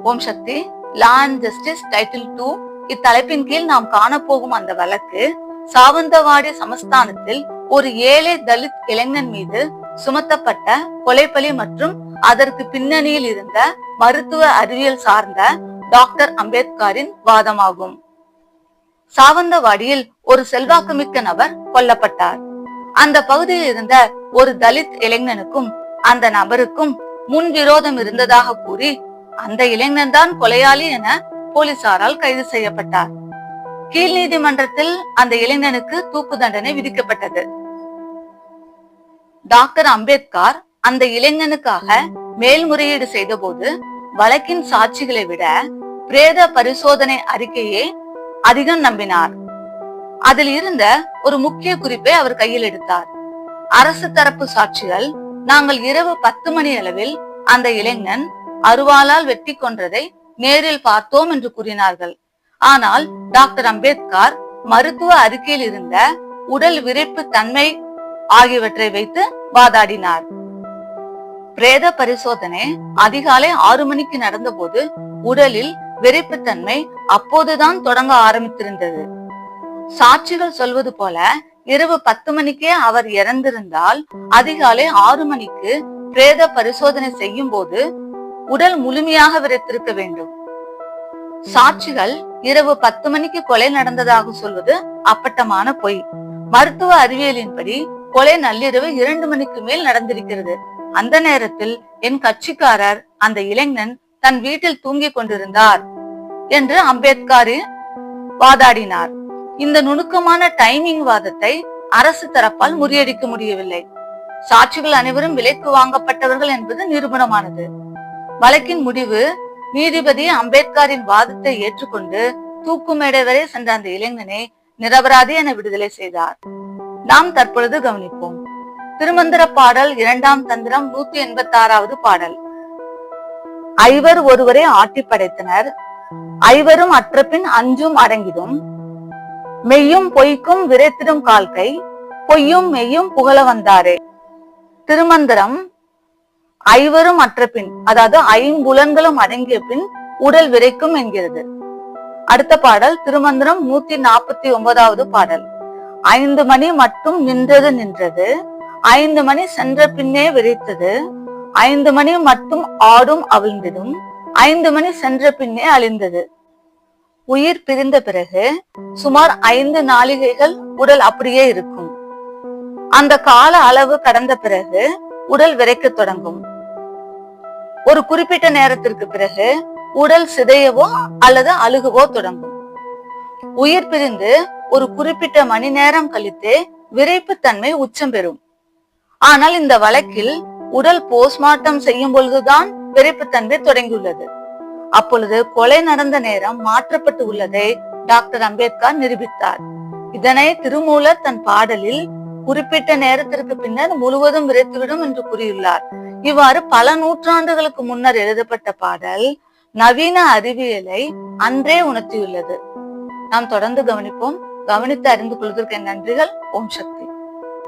Om Shakti. Law and justice title 2 இத்தலைப்பின் கீழ் நாம் காணப்போகும் அந்த வழக்கு சாவந்தவாடி சமஸ்தானத்தில் ஒரு ஏழை தலித் இளைஞன் மீது சுமத்தப்பட்ட கொலைப்பலி மற்றும் அதற்கு பின்னணியில் இருந்த மருத்துவ அறிவியல் சார்ந்த டாக்டர் அம்பேத்கரின் வாதமாகும். சாவந்தவாடியில் ஒரு செல்வாக்குமிக்க நபர் கொல்லப்பட்டார். அந்த பகுதியில் இருந்த ஒரு தலித் இளைஞனுக்கும் அந்த நபருக்கும் முன்விரோதம் இருந்ததாக கூறி அந்த இளைஞன் தான் கொலையாளி என போலீசாரால் கைது செய்யப்பட்டார். கீழ் நீதிமன்றத்தில் அந்த இளைஞனுக்கு தூக்கு தண்டனை விதிக்கப்பட்டது. டாக்டர் அம்பேத்கர் அந்த இளைஞனுக்காக மேல்முறையீடு செய்த போது வழக்கின் சாட்சிகளை விட பிரேத பரிசோதனை அறிக்கையே அதிகம் நம்பினார். அதில் இருந்த ஒரு முக்கிய குறிப்பை அவர் கையில் எடுத்தார். அரசு தரப்பு சாட்சிகள் நாங்கள் இரவு 10 மணி அளவில் அந்த இளைஞன் அருவாளால் வெட்டி கொன்றதை நேரில் பார்த்தோம் என்று கூறினார்கள். ஆனால் டாக்டர் அம்பேத்கர் மருத்துவ அறிக்கையில் இருந்த உடல் விரைப்பு தன்மை ஆகியவற்றை வைத்து வாதாடினார். பிரேத பரிசோதனை அதிகாலை 6 மணிக்கு நடந்த போது உடலில் விரைப்புத்தன்மை அப்போதுதான் தொடங்க ஆரம்பித்திருந்தது. சாட்சிகள் சொல்வது போல இரவு 10 மணிக்கே அவர் இறந்திருந்தால் அதிகாலை 6 மணிக்கு பிரேத பரிசோதனை செய்யும் போது உடல் முழுமையாக விரைத்திருக்க வேண்டும். சாட்சிகள் இரவு 10 மணிக்கு கொலை நடந்ததாக சொல்வது அப்பட்டமான பொய். மருத்துவ அறிவியலின்படி கொலை நள்ளிரவு 2 மணிக்கு மேல் நடந்திருக்கிறது. அந்த நேரத்தில் என் கட்சிக்காரர் அந்த இளைஞன் தன் வீட்டில் தூங்கிக் கொண்டிருந்தார் என்று அம்பேத்கர் வாதாடினார். இந்த நுணுக்கமான டைமிங் வாதத்தை அரசு தரப்பால் முறியடிக்க முடியவில்லை. சாட்சிகள் அனைவரும் விலைக்கு வாங்கப்பட்டவர்கள் என்பது நிரூபணமானது. வழக்கின் முடிவு நீதிபதி அம்பேத்கரின் வாதத்தை ஏற்றுக்கொண்டு தூக்கு மேடை வரை சென்ற அந்த இளைஞனை நிரபராதி என விடுதலை செய்தார். நாம் தற்பொழுது கவனிப்போம். திருமந்திர பாடல் 2ஆம் தந்திரம் 186வது பாடல். ஐவர் ஒருவரை ஆட்டி படைத்தனர், ஐவரும் அற்றபின் அஞ்சும் அடங்கிடும், மெய்யும் பொய்க்கும் விரைத்திடும் கால்கை, பொய்யும் மெய்யும் புகழ வந்தாரே. திருமந்திரம் ஐவரும் அற்றபின், அதாவது 5 புலன்களும் அடங்கிய பின் உடல் விரைக்கும் என்கிறது. அடுத்த பாடல் திருமந்திரம் 149வது பாடல். 5 மணி மட்டும் நின்றது, 5 மணி சென்ற பின்னே விரைத்தது, 5 மணி மட்டும் ஆடும் அவிழ்ந்திடும், 5 மணி சென்ற பின்னே அழிந்தது. உயிர் பிரிந்த பிறகு சுமார் 5 நாளிகைகள் உடல் அப்படியே இருக்கும். அந்த கால அளவு கடந்த பிறகு உடல் விரைக்க தொடங்கும். ஒரு குறிப்பிட்ட நேரத்திற்கு பிறகு உடல் சிதையவோ அல்லது அழுகவோ தொடங்கும். உயிர் பிரிந்து ஒரு குறிப்பிட்ட மணி நேரம் கழித்து விரைப்பு தன்மை உச்சம் பெறும். ஆனால் இந்த வழக்கில் உடல் போஸ்ட்மார்ட்டம் செய்யும் பொழுதுதான் விரைப்பு தன்மை தொடங்கியுள்ளது. அப்பொழுது கொலை நடந்த நேரம் மாற்றப்பட்டு உள்ளதை டாக்டர் அம்பேத்கர் நிரூபித்தார். இதனை திருமூலர் தன் பாடலில் குறிப்பிட்ட நேரத்திற்கு பின்னர் முழுவதும் விரைத்துவிடும் என்று கூறியுள்ளார். இவ்வாறு பல நூற்றாண்டுகளுக்கு முன்னர் எழுதப்பட்ட பாடல் நவீன அறிவியலை அன்றே உணர்த்தியுள்ளது. நாம் தொடர்ந்து கவனிப்போம். கவனித்து அறிந்து கொள்வதற்கு நன்றிகள். ஓம் சக்தி.